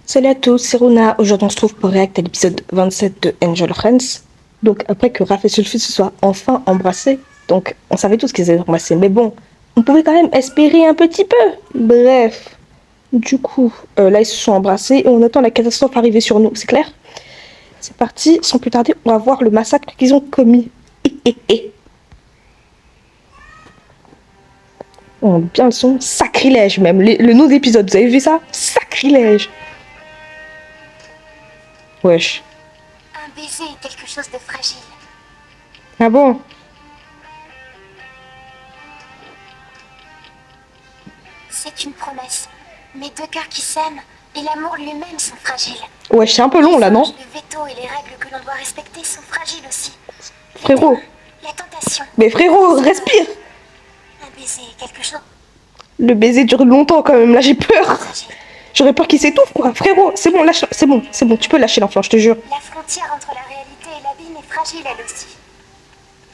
Salut à tous, c'est Runa. Aujourd'hui, on se trouve pour réacter à l'épisode 27 de Angel Friends. Donc, après que Raph et Sulfus se soient enfin embrassés, donc on savait tous qu'ils étaient embrassés, mais bon, on pouvait quand même espérer un petit peu. Bref, du coup, là, ils se sont embrassés et on attend la catastrophe arriver sur nous, c'est clair? C'est parti, sans plus tarder, on va voir le massacre qu'ils ont commis. Oh, bien le son, sacrilège même, le nom d'épisode, vous avez vu ça? Sacrilège. Wesh. Un baiser est quelque chose de fragile. Ah bon? C'est une promesse. Mais deux cœurs qui s'aiment et l'amour lui-même sont fragiles. Ouais, c'est un peu long là, non? Le veto et les règles que l'on doit respecter sont fragiles aussi. Frérot. La tentation. Mais frérot, respire. Un baiser est quelque chose Le baiser dure longtemps quand même, là j'ai de peur. fragile. J'aurais peur qu'il s'étouffe quoi. Frérot, c'est bon, lâche, c'est bon, tu peux lâcher l'enfant, je te jure. La frontière entre la réalité et l'abîme est fragile elle aussi.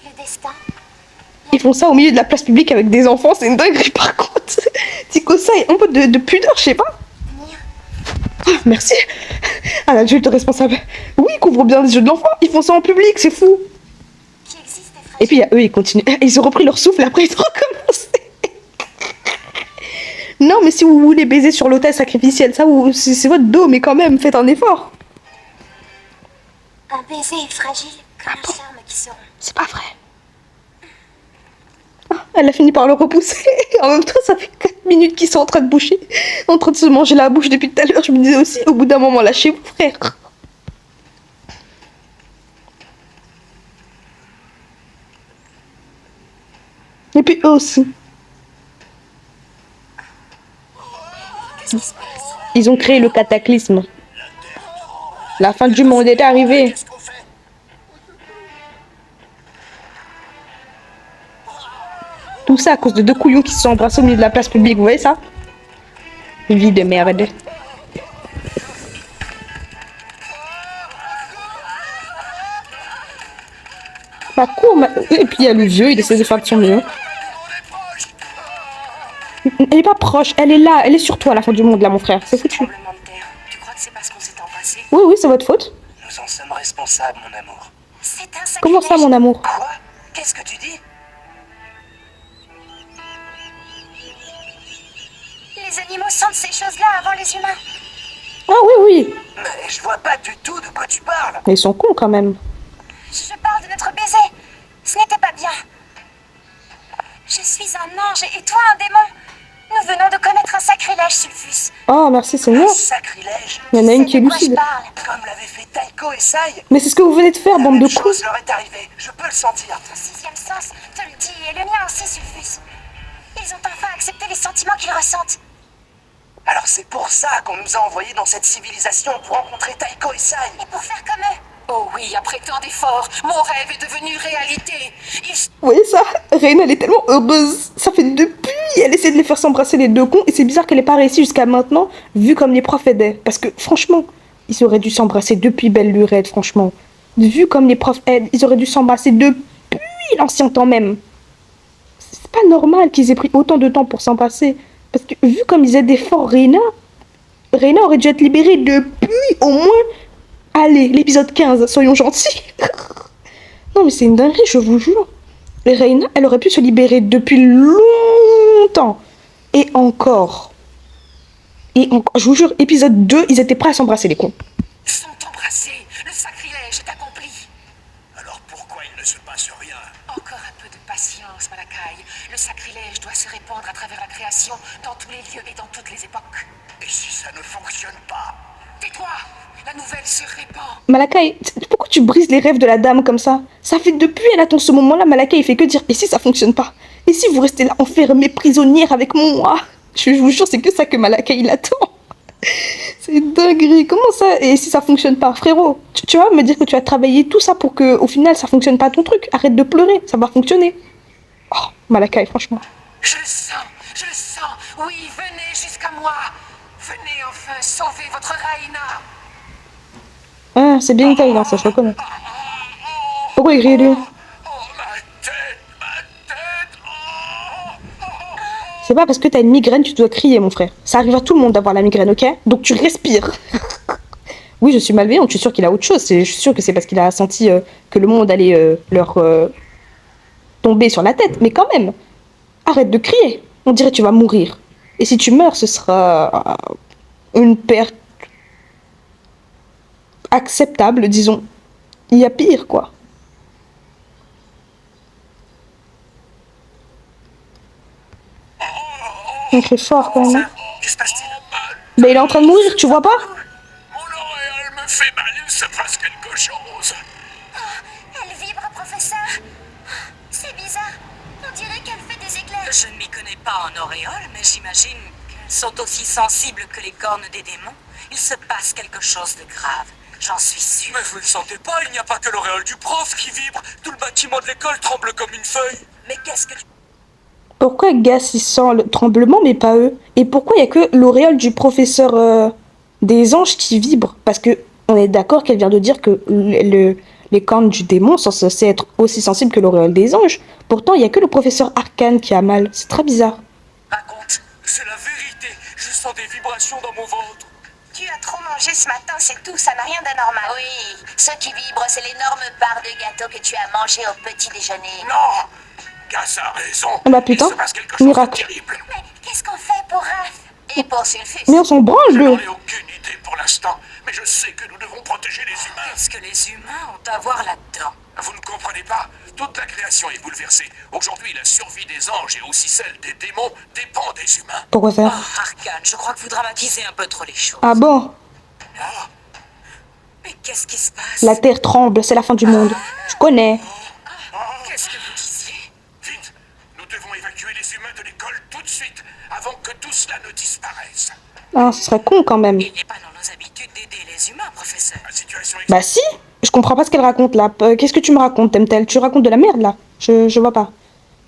Le destin. Ils font ça au milieu de la place publique avec des enfants, c'est une dinguerie par contre. Tico, ça est un peu de pudeur, je sais pas. L'avenir. Ah, merci. Ah, l'adulte responsable. Oui, ils couvrent bien les yeux de l'enfant, ils font ça en public, c'est fou. Qui existe est fragile. Et puis eux, ils continuent. Ils ont repris leur souffle, après ils ont recommencé. Non, mais si vous voulez baiser sur l'autel sacrificiel, ça, c'est votre dos, mais quand même, faites un effort. Un baiser est fragile comme un charme qui se rompt. C'est pas vrai. Ah, elle a fini par le repousser. En même temps, ça fait 4 minutes qu'ils sont en train de boucher. En train de se manger la bouche depuis tout à l'heure. Je me disais aussi, au bout d'un moment, lâchez-vous, frère. Et puis eux aussi. Qu'est-ce qui se passe? Ils ont créé le cataclysme. La fin du monde est arrivée. Qu'est-ce qu'on fait? Tout ça à cause de deux couillons qui se sont embrassés au milieu de la place publique. Vous voyez ça? Vie de merde. Bah cours, et puis il y a le vieux, il essaie de faire de son mieux. Elle est pas proche, elle est là, elle est sur toi à la fin du monde là mon frère, c'est foutu. Tremblement de terre. Tu crois que c'est parce qu'on s'est embrassé? Oui, oui, c'est votre faute. Nous en sommes responsables, mon amour. C'est un sacrilège. Comment ça mon amour? Quoi? Qu'est-ce que tu dis? Les animaux sentent ces choses-là avant les humains. Ah oui, oui. Mais je vois pas du tout de quoi tu parles. Mais ils sont cons quand même. Je parle de notre baiser. Ce n'était pas bien. Je suis un ange et toi un démon. Nous venons de commettre un sacrilège, Sulfus. Oh merci, c'est Un moi. sacrilège, Il y en a une C'est qui est de quoi je lucide. parle. comme l'avaient fait Taiko et Sai. Mais c'est ce que vous venez de faire, La bande de même cons. chose leur est arrivée. Je peux le sentir. Ton sixième sens te le dit et le mien aussi, Sulfus. Ils ont enfin accepté les sentiments qu'ils ressentent. Alors c'est pour ça qu'on nous a envoyés dans cette civilisation pour rencontrer Taiko et Sai. Et pour faire comme eux. Oh oui, après tant d'efforts, mon rêve est devenu réalité. Vous voyez ça? Reine, elle est tellement heureuse. Ça fait depuis, elle essaie de les faire s'embrasser les deux cons. Et c'est bizarre qu'elle ait pas réussi jusqu'à maintenant, vu comme les profs aidaient. Parce que franchement, ils auraient dû s'embrasser depuis belle lurette, franchement. Vu comme les profs aident, ils auraient dû s'embrasser depuis l'ancien temps même. C'est pas normal qu'ils aient pris autant de temps pour s'embrasser. Parce que vu comme ils aidaient fort Reina aurait dû être libérée depuis au moins, allez, l'épisode 15, soyons gentils. Non mais c'est une dinguerie, je vous jure. Et Reina, elle aurait pu se libérer depuis longtemps. Et encore. Je vous jure, épisode 2, ils étaient prêts à s'embrasser les cons. Sont embrassés, le sacrilège est accompli. Alors pourquoi il ne se passe rien? Encore un peu de patience, Malakai. Le sacrilège doit se répandre à travers la création, dans tous les lieux et dans toutes les époques. Et si ça ne fonctionne pas? Tais-toi, la nouvelle se répand. Malakai, pourquoi tu brises les rêves de la dame comme ça? Ça fait depuis, elle attend ce moment-là, Malakai, il fait que dire, et si ça fonctionne pas? Et si vous restez là enfermée, prisonnière avec moi? Je vous jure, c'est que ça que Malakai, il attend. C'est dinguerie, comment ça? Et si ça fonctionne pas? Frérot, tu vas me dire que tu as travaillé tout ça pour que, au final, ça fonctionne pas ton truc. Arrête de pleurer, ça va fonctionner. Oh, Malakai, franchement. Je le sens. Oui, venez jusqu'à moi. Venez enfin sauver votre Raina. Ah, c'est bien italien, ça, je reconnais. Pourquoi il crie, lui? Oh, ma tête! Oh, C'est pas parce que t'as une migraine que tu dois crier, mon frère. Ça arrive à tout le monde d'avoir la migraine, ok? Donc tu respires. Oui, je suis malveillante, je suis sûre qu'il a autre chose. Je suis sûre que c'est parce qu'il a senti que le monde allait leur tomber sur la tête. Mais quand même, arrête de crier. On dirait que tu vas mourir. Et si tu meurs, ce sera une perte acceptable, disons. Il y a pire, quoi. On crie fort, quand même. Que se passe-t-il? Mais il est en train de mourir, tu vois pas? Mon oreille me fait mal, il se passe quelque chose. Elle vibre, professeur. C'est bizarre. On dirait qu'elle fait des éclairs. Je ne m'y connais pas en auréoles, mais j'imagine qu'elles sont aussi sensibles que les cornes des démons. Il se passe quelque chose de grave, j'en suis sûre. Mais vous ne sentez pas, il n'y a pas que l'auréole du prof qui vibre. Tout le bâtiment de l'école tremble comme une feuille. Mais qu'est-ce que... Pourquoi Gas il sent le tremblement mais pas eux? Et pourquoi il y a que l'auréole du professeur des anges qui vibre? Parce que on est d'accord qu'elle vient de dire que les cornes du démon sont censées être aussi sensibles que l'auréole des anges. Pourtant il y a que le professeur Arcane qui a mal. C'est très bizarre. Raconte, c'est la vérité. Je sens des vibrations dans mon ventre. Tu as trop mangé ce matin, c'est tout, ça n'a rien d'anormal. Oui, ce qui vibre, c'est l'énorme part de gâteau que tu as mangé au petit déjeuner. Non, Gas a raison. Ah bah putain, Il se passe quelque chose miracle. de terrible. Mais qu'est-ce qu'on fait pour Raph? Et pour Sulfus. Mais on s'en branle Je lui. n'en ai aucune idée pour l'instant, mais je sais que nous devons protéger les humains. Qu'est-ce que les humains ont à voir là-dedans? Vous ne comprenez pas? Toute la création est bouleversée. Aujourd'hui, la survie des anges et aussi celle des démons dépend des humains. Pourquoi Oh, faire? Arcane, je crois que vous dramatisez un peu trop les choses. Ah bon? Mais qu'est-ce qui se passe? La terre tremble, c'est la fin du monde. Je connais. Qu'est-ce que vous disiez? Vite, nous devons évacuer les humains de l'école tout de suite, avant que tout cela ne disparaisse. Ah, ce serait con quand même. Il n'est pas dans nos habitudes d'aider les humains, professeur. La situation est... Bah si, je comprends pas ce qu'elle raconte là. Qu'est-ce que tu me racontes, Temtel? Tu racontes de la merde là. Je vois pas.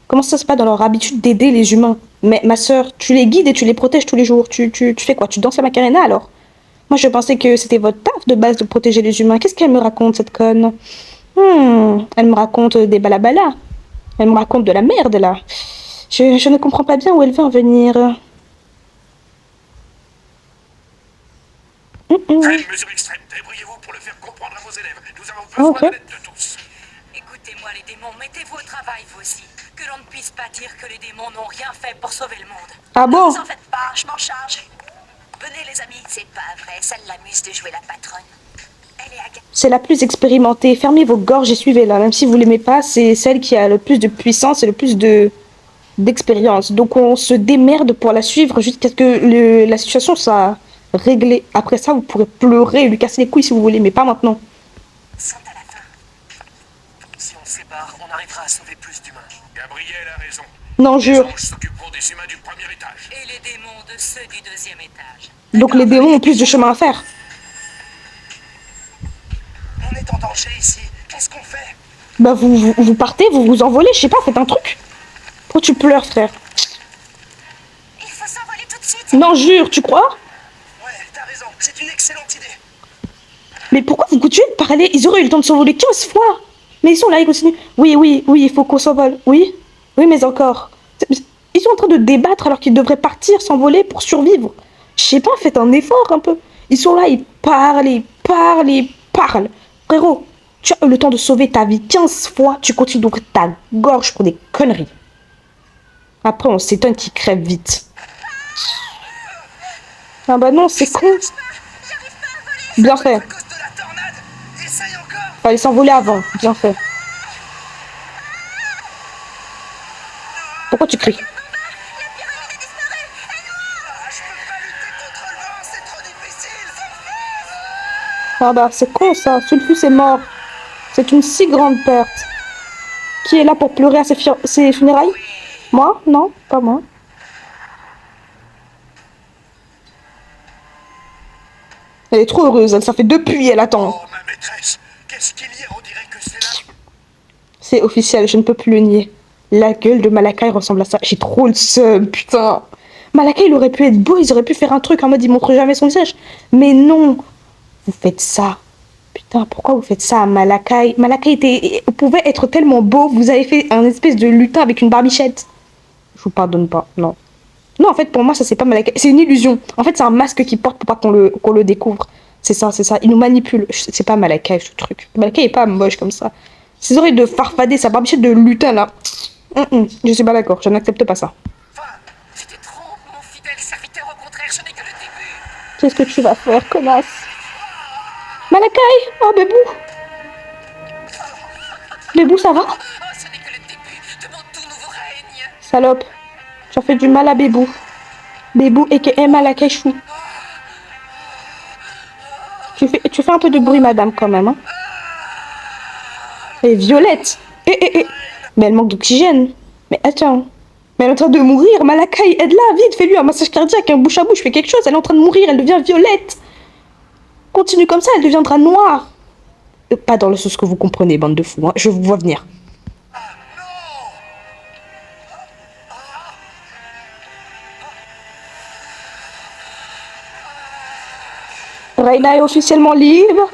Comment ça se passe dans leur habitude d'aider les humains? Mais ma sœur, tu les guides et tu les protèges tous les jours. Tu fais quoi? Tu danses la Macarena alors? Moi je pensais que c'était votre taf de base de protéger les humains. Qu'est-ce qu'elle me raconte cette conne? Elle me raconte des balabala. Elle me raconte de la merde là. Je ne comprends pas bien où elle veut en venir. Faites une mesure extrême, débrouillez-vous pour le faire comprendre à vos élèves. Nous avons besoin Ok. de l'aide de tous. Écoutez-moi les démons, mettez-vous au travail vous aussi. Que l'on ne puisse pas dire que les démons n'ont rien fait pour sauver le monde. Ah Ne bon? vous en faites pas, je m'en charge. Venez les amis, c'est pas vrai, ça l'amuse de jouer la patronne. Elle est agacée. C'est la plus expérimentée. Fermez vos gorges et suivez-la. Même si vous l'aimez pas, c'est celle qui a le plus de puissance et le plus d'expérience. Donc on se démerde pour la suivre jusqu'à ce que la situation soit réglée. Après ça, vous pourrez pleurer et lui casser les couilles si vous voulez, mais pas maintenant. Sont à la fin. Si on se sépare, on arrivera à sauver plus d'humains. Gabriel a raison. Non, Les jure. anges s'occuperont des humains du premier étage. Et les démons de ceux du deuxième étage. Donc les démons ont plus de chemin à faire. On est en danger ici. Qu'est-ce qu'on fait? Bah vous partez, vous vous envolez, je sais pas, faites un truc. Pourquoi tu pleures, frère? Il faut s'envoler tout de suite. Non, jure, tu crois? Ouais, t'as raison. C'est une excellente idée. Mais pourquoi vous continuez de parler? Ils auraient eu le temps de s'envoler 15 fois. Mais ils sont là, ils continuent. Oui, il faut qu'on s'envole. Oui, mais encore. Ils sont en train de débattre alors qu'ils devraient partir, s'envoler pour survivre. Je sais pas, faites un effort un peu. Ils sont là, ils parlent. Frérot, tu as eu le temps de sauver ta vie 15 fois, tu continues d'ouvrir ta gorge pour des conneries. Après, on s'étonne qu'ils crèvent vite. Ah bah non, c'est con. Bien fait. À cause de la tornade. Essaye encore. Fallait s'envoler avant. Bien fait. Pourquoi tu cries? Ah, je peux pas lutter contre le vent. C'est trop difficile. Ah bah c'est con ça. Sulfus est mort. C'est une si grande perte. Qui est là pour pleurer à ses funérailles? Moi? Non, pas moi. Elle est trop heureuse. Ça fait depuis, elle attend. Oh, ma maîtresse, qu'est-ce qu'il y a? On dirait que c'est là. C'est officiel, je ne peux plus le nier. La gueule de Malakai ressemble à ça. J'ai trop le seum, putain. Malakai, il aurait pu être beau, ils auraient pu faire un truc en mode il montre jamais son visage. Mais non, vous faites ça. Putain, pourquoi vous faites ça à Malakai? Malakai pouvait être tellement beau, vous avez fait un espèce de lutin avec une barbichette. Je vous pardonne pas, non. Non, en fait, pour moi, ça, c'est pas Malakai. C'est une illusion. En fait, c'est un masque qu'il porte pour pas qu'on le découvre. C'est ça, c'est ça. Il nous manipule. C'est pas Malakai, ce truc. Malakai est pas moche comme ça. Ses oreilles de farfadet, sa barbichette de lutin, là. Je suis pas d'accord. Je n'accepte pas ça. Va, tu te trompes, mon fidèle serviteur. Au contraire, ce n'est que le début. Qu'est-ce que tu vas faire, connasse? Malakai! Oh, Bébou! Bébou, ça va? Oh, ce n'est que le début de mon tout nouveau règne. Salope. Tu as fait du mal à Bébou. Bébou et Malakai Chou. Tu fais un peu de bruit, madame, quand même. Hein. Et Violette. Mais elle manque d'oxygène. Mais attends. Mais elle est en train de mourir. Malakai, aide-la, vite, fais-lui un massage cardiaque, un bouche à bouche, fais quelque chose. Elle est en train de mourir, elle devient violette. Continue comme ça, elle deviendra noire. Pas dans le sens que vous comprenez, bande de fous. Hein. Je vous vois venir. Reina est officiellement libre.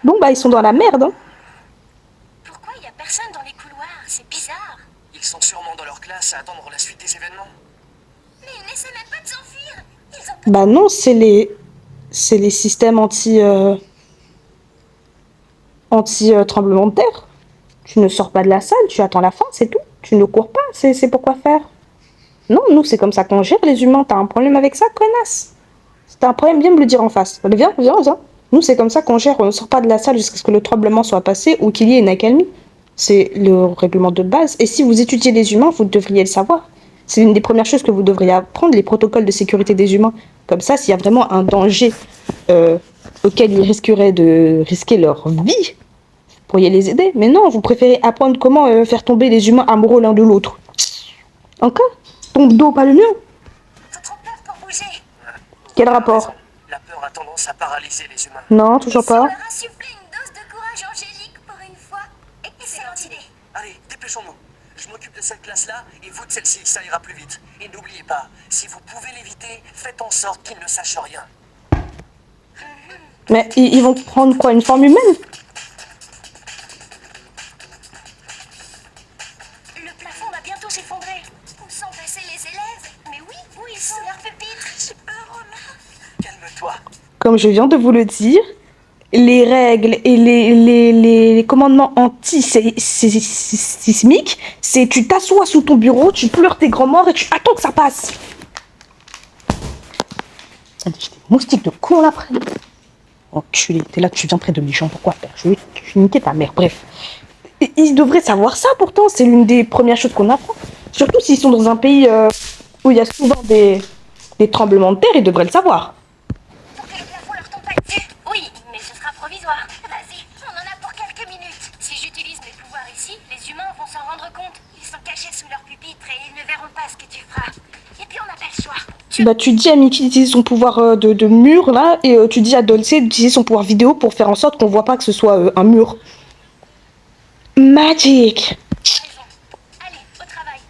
Bon, bah, ils sont dans la merde. Hein. Pourquoi il y a personne dans les couloirs? C'est bizarre. Ils sont sûrement dans leur classe à attendre la suite des événements. Mais ils n'essaient même pas de s'enfuir. Ils ont Bah non, c'est les systèmes anti tremblement de terre. Tu ne sors pas de la salle, tu attends la fin, c'est tout. Tu ne cours pas, c'est pour quoi faire. Non, nous, c'est comme ça qu'on gère les humains. T'as un problème avec ça, connasse? Si t'as un problème, viens me le dire en face. Allez, viens. Nous, c'est comme ça qu'on gère. On ne sort pas de la salle jusqu'à ce que le tremblement soit passé ou qu'il y ait une accalmie. C'est le règlement de base. Et si vous étudiez les humains, vous devriez le savoir. C'est l'une des premières choses que vous devriez apprendre, les protocoles de sécurité des humains. Comme ça, s'il y a vraiment un danger auquel ils risqueraient de risquer leur vie, vous pourriez les aider. Mais non, vous préférez apprendre comment faire tomber les humains amoureux l'un de l'autre. Encore? Ton dos, pas le mien. Faut trop peur pour bouger. Quel rapport? La peur a tendance à paralyser les humains. Non, toujours Si on pas. leur insuffler une dose de courage angélique pour une fois. Excellente idée. Allez, dépêchons-nous. Je m'occupe de cette classe-là et vous de celle-ci, ça ira plus vite. Et n'oubliez pas, si vous pouvez l'éviter, faites en sorte qu'ils ne sachent rien. Mais ils vont prendre quoi? Une forme humaine? Le plafond va bientôt s'effondrer. Où sont passés les élèves? Mais oui, où ils sont leurs pupitres? J'ai peur, Romain. Calme-toi. Comme je viens de vous le dire, les règles et les commandements anti-sismiques, c'est tu t'assois sous ton bureau, tu pleures tes grands morts et tu attends que ça passe. J'ai des moustiques de con l'après. Enculé, t'es là, tu viens près de mes gens, pourquoi faire? Je vais niquer ta mère, bref. Et ils devraient savoir ça pourtant, c'est l'une des premières choses qu'on apprend. Surtout s'ils sont dans un pays où il y a souvent des tremblements de terre, ils devraient le savoir. Pour que le plafond leur tombe pas dessus. Oui, mais ce sera provisoire. Vas-y, on en a pour quelques minutes. Si j'utilise mes pouvoirs ici, les humains vont s'en rendre compte. Ils sont cachés sous leur pupitre et ils ne verront pas ce que tu feras. Et puis on n'a pas le choix. Bah, tu dis à Mickey d'utiliser son pouvoir de mur là, et tu dis à Dolce d'utiliser son pouvoir vidéo pour faire en sorte qu'on voit pas que ce soit un mur. Magic! Raison. Allez, au travail.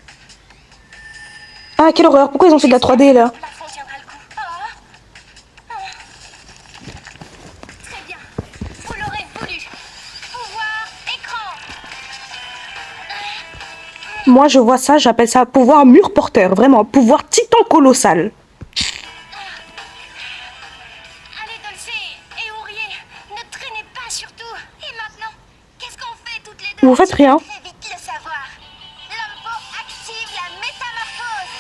Ah, quelle horreur, pourquoi ils ont fait de la 3D là? Le plafond tiendra le coup. Très bien. Vous l'aurez voulu. Pouvoir écran. Moi je vois ça, j'appelle ça pouvoir mur porteur, vraiment, pouvoir titan colossal. Allez, Dolce et Ourier, ne traînez pas surtout. Et maintenant, qu'est-ce qu'on fait toutes les deux? Vous faites rien. Très vite le savoir. Lampo active la métamorphose.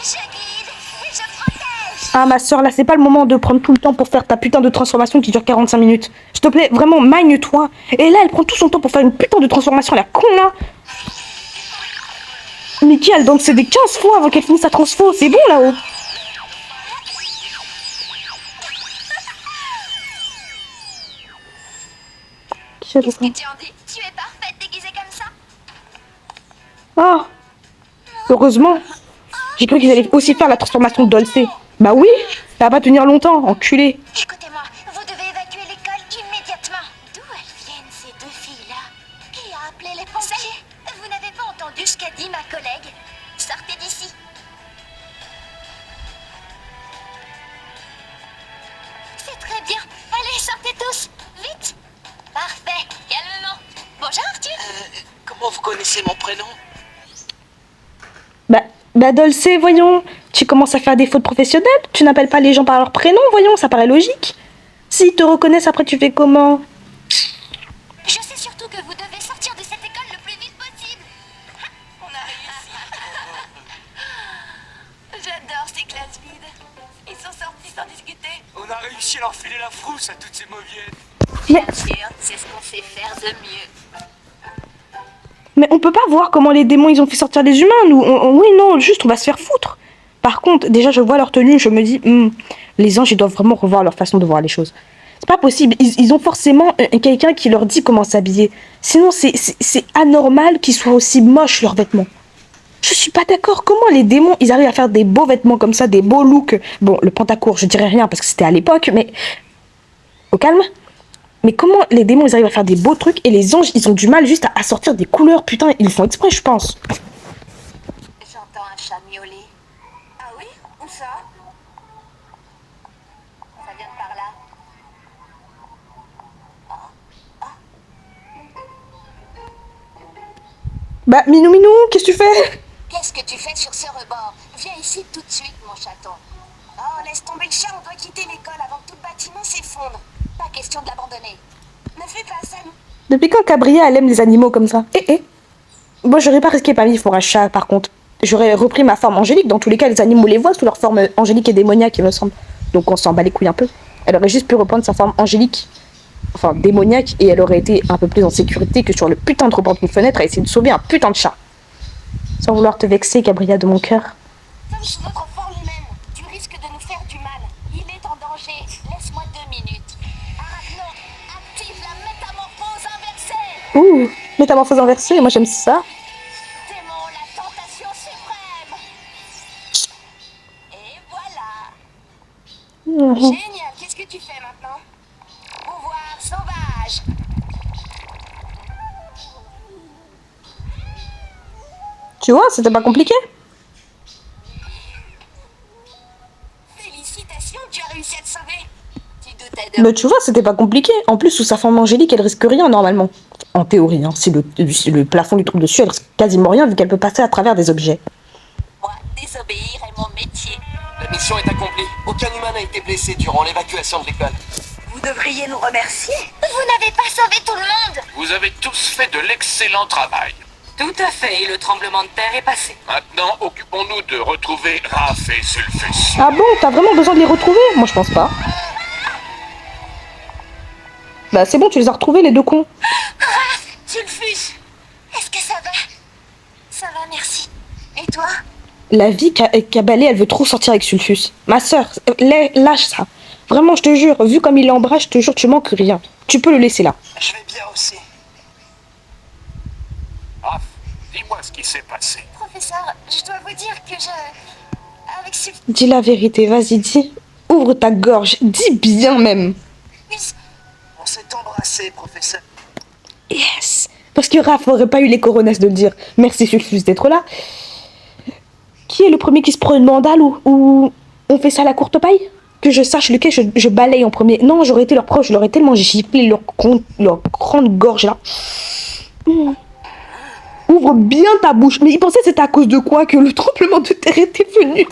Je guide et je protège. Ah ma soeur, là c'est pas le moment de prendre tout le temps pour faire ta putain de transformation qui dure 45 minutes. S'il te plaît, vraiment, magne-toi. Et là elle prend tout son temps pour faire une putain de transformation, la con là. Mickey elle danse des 15 fois avant qu'elle finisse sa transfo, c'est bon là-haut. Qu'est-ce que tu en dis? Tu es parfaite déguisée comme ça. Ah, heureusement. J'ai cru qu'ils allaient aussi faire la transformation de Dolce. Bah oui, ça va pas tenir longtemps, enculé. Écoutez-moi, vous devez évacuer l'école immédiatement. D'où elles viennent ces deux filles-là? Qui a appelé les pompiers? Vous n'avez pas entendu ce qu'a dit ma collègue? Sortez d'ici. C'est très bien. Allez, sortez. tous, vite. Parfait, calmement. Bonjour Arthur. Comment vous connaissez mon prénom? Bah Dolce, voyons. Tu commences à faire des fautes professionnelles? Tu n'appelles pas les gens par leur prénom, voyons, ça paraît logique. S'ils te reconnaissent, après tu fais comment? Je sais surtout que vous devez sortir de cette école le plus vite possible. On a réussi. J'adore ces classes vides. Ils sont sortis sans discuter. On a réussi à leur filer la frousse à toutes ces mauviettes. Mais, Bien sûr, c'est ce qu'on sait faire de mieux. mais on peut pas voir comment les démons ils ont fait sortir les humains, nous. Oui, non, juste on va se faire foutre. Par contre, déjà je vois leur tenue, je me dis, les anges ils doivent vraiment revoir leur façon de voir les choses. C'est pas possible, ils ont forcément quelqu'un qui leur dit comment s'habiller. Sinon c'est anormal qu'ils soient aussi moches leurs vêtements. Je suis pas d'accord, comment les démons ils arrivent à faire des beaux vêtements comme ça, des beaux looks. Bon, le pantacourt je dirais rien parce que c'était à l'époque, mais au calme. Mais comment les démons ils arrivent à faire des beaux trucs et les anges ils ont du mal juste à sortir des couleurs, putain, ils le font exprès je pense. J'entends un chat miauler. Ah oui? Où ça? Ça vient de par là. Bah Minou, qu'est-ce que tu fais? Qu'est-ce que tu fais sur ce rebord? Viens ici tout de suite, mon chaton. Oh, laisse tomber le chat, on doit quitter l'école avant que tout le bâtiment s'effondre. Pas question de l'abandonner. Ne fais pas ça, nous. Depuis quand Cabria elle aime les animaux comme ça? Moi j'aurais pas risqué ma vie pour un chat par contre. J'aurais repris ma forme angélique. Dans tous les cas, les animaux les voient sous leur forme angélique et démoniaque, il me semble. Donc on s'en bat les couilles un peu. Elle aurait juste pu reprendre sa forme angélique, enfin démoniaque, et elle aurait été un peu plus en sécurité que sur le putain de rebord d'une fenêtre à essayer de sauver un putain de chat. Sans vouloir te vexer, Cabria de mon cœur. Comme sous notre forme humaine, tu risques de nous faire du mal. Il est en danger. Laisse-moi 2 minutes. Arachno, active la métamorphose inversée. Ouh, métamorphose inversée, moi j'aime ça. Démon, la tentation suprême. Et voilà. Génial. Qu'est-ce que tu fais maintenant? Pouvoir sauvage. Tu vois, c'était pas compliqué. Félicitations, tu as réussi à te sauver. Tu doutais de... Mais tu vois, c'était pas compliqué. En plus, sous sa forme angélique, elle risque rien normalement. En théorie, hein. Si le plafond lui tombe dessus, elle risque quasiment rien vu qu'elle peut passer à travers des objets. Moi, désobéir est mon métier. La mission est accomplie. Aucun humain n'a été blessé durant l'évacuation de l'école. Vous devriez nous remercier. Vous n'avez pas sauvé tout le monde. Vous avez tous fait de l'excellent travail. Tout à fait, et le tremblement de terre est passé. Maintenant, occupons-nous de retrouver Raph et Sulfus. Ah bon, t'as vraiment besoin de les retrouver? Moi, je pense pas. Bah c'est bon, tu les as retrouvés, les deux cons. Sulfus, est-ce que ça va? Ça va, merci. Et toi? La vie Cabalé, elle veut trop sortir avec Sulfus. Ma sœur, lâche ça. Vraiment, je te jure, vu comme il l'embrasse, je te jure, tu manques rien. Tu peux le laisser là. Je vais bien aussi. Raph, dis-moi ce qui s'est passé. Professeur, je dois vous dire que avec Sulfus, Dis la vérité, vas-y, dis. Ouvre ta gorge, dis bien même. On s'est embrassé, professeur. Yes. Parce que Raph aurait pas eu les coronesses de le dire. Merci Sulfus d'être là. Qui est le premier qui se prend une mandale ou on fait ça à la courte paille? Que je sache lequel je balaye en premier. Non, j'aurais été leur proche, je leur ai tellement giflé leur grande gorge là. Ouvre bien ta bouche. Mais ils pensaient que c'était à cause de quoi que le tremblement de terre était venu.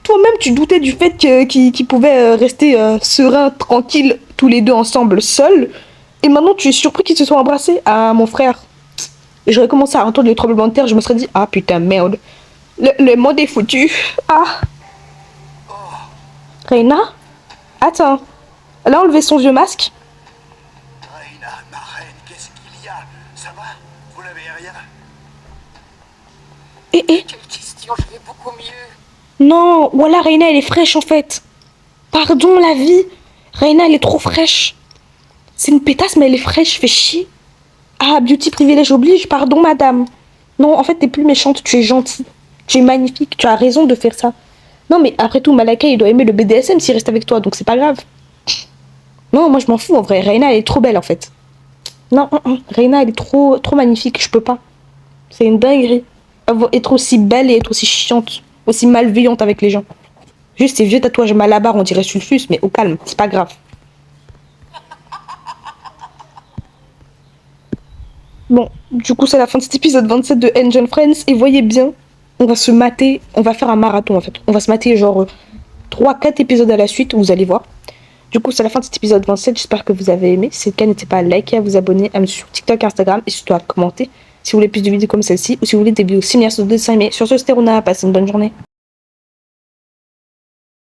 Toi-même, tu doutais du fait qu'ils pouvaient rester sereins, tranquilles, tous les deux ensemble, seuls. Et maintenant, tu es surpris qu'ils se soient embrassés. Ah, mon frère. J'aurais commencé à entendre le tremblement de terre, je me serais dit, ah putain, merde. Le monde est foutu. Ah. Reina? Attends. Elle a enlevé son vieux masque. Reina, ma reine, qu'est-ce qu'il y a? Ça va? Vous n'avez rien? Quelle question, je vais beaucoup mieux. Non, voilà, Reina, elle est fraîche en fait. Pardon, la vie. Reina, elle est trop fraîche. C'est une pétasse, mais elle est fraîche, fais chier. Ah, beauty privilège oblige, pardon, madame. Non, en fait, t'es plus méchante, tu es gentille. Tu es magnifique, tu as raison de faire ça. Non, mais après tout, Malakai, il doit aimer le BDSM s'il reste avec toi, donc c'est pas grave. Non, moi je m'en fous en vrai. Reina, elle est trop belle en fait. Non, Reina, elle est trop magnifique, je peux pas. C'est une dinguerie. Être aussi belle et être aussi chiante, aussi malveillante avec les gens. Juste ces vieux tatouages malabar, on dirait Sulfus, mais au calme, c'est pas grave. Bon, du coup, c'est la fin de cet épisode 27 de Angel Friends. Et voyez bien, on va se mater, on va faire un marathon en fait. On va se mater genre 3-4 épisodes à la suite, vous allez voir. Du coup, c'est la fin de cet épisode 27. J'espère que vous avez aimé. Si c'est le cas, n'hésitez pas à liker, à vous abonner, à me suivre sur TikTok, Instagram et surtout à commenter si vous voulez plus de vidéos comme celle-ci ou si vous voulez des vidéos similaires sur d'autres dessins animés. Sur ce, c'était Rona. Passez une bonne journée.